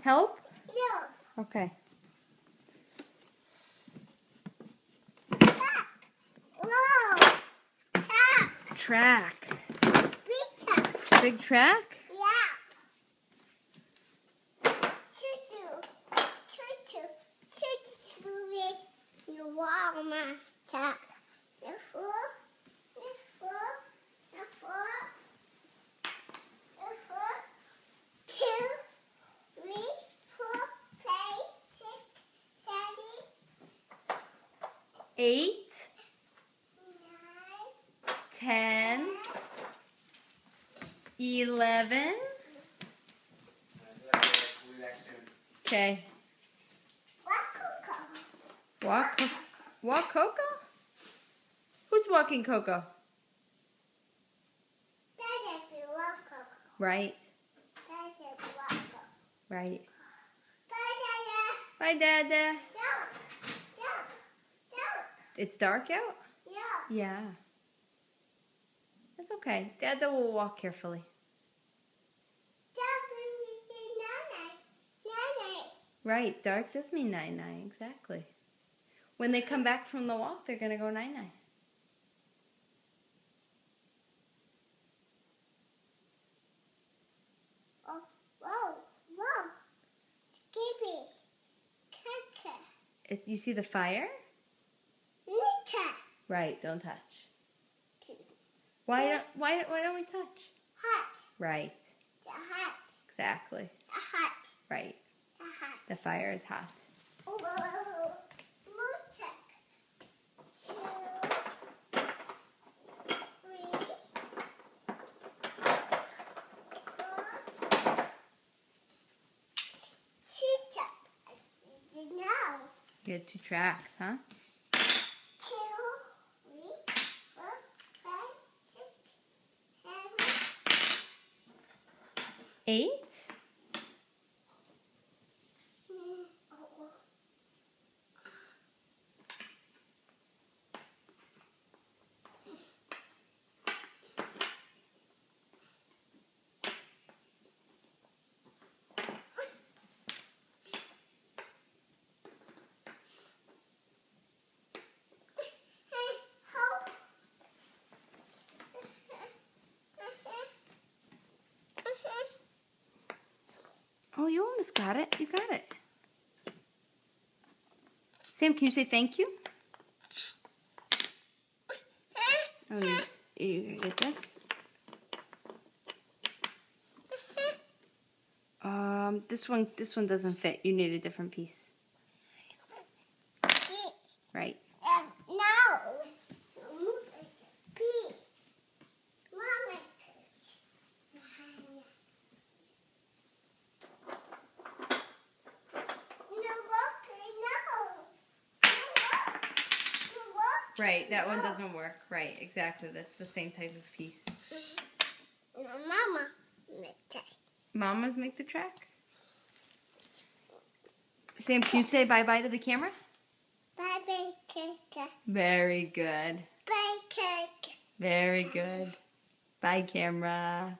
help? No. Okay. Whoa. Track. Big track. Big track? Yeah. Choo-choo. Choo-choo. Choo-choo with your warmer track. The four. The four. The four. The four. 2, 3, 4, 5, 6, 7, 8, 9, 10, 11. We'll be back soon. Okay. Walk, Walk Coco? Who's walking Coco? Dada, walk, Coco. Right. Dada, walk, Coco. Right. Bye, Dada. Bye, Dada. Jump, jump, jump. It's dark out? Yeah. Yeah. That's okay. Dada will walk carefully. Jump and we say night-night. Night-night. Right. Dark does mean night-night. Exactly. When they come back from the walk, they're going to go night-night. Oh, whoa, whoa. Skippy. Kaka. You see the fire? Nita. Right. Don't touch. Why don't we touch? Hot. Right. The hot. Exactly. The hot. Right. The hot. The fire is hot. Whoa. More check. 2, 3, 4. Cheetah. No. You had 2 tracks, huh? 2, 3, 4, 5, 6, 7. 8? Oh, you almost got it. You got it. Sam, can you say thank you? Oh, you gonna get this? This one doesn't fit. You need a different piece. Right. Right, that one doesn't work. Right, exactly. That's the same type of piece. Mama make track. Mama make the track? Sam, can you say bye-bye to the camera? Bye, cake. Very good. Bye, cake. Very good. Bye, camera.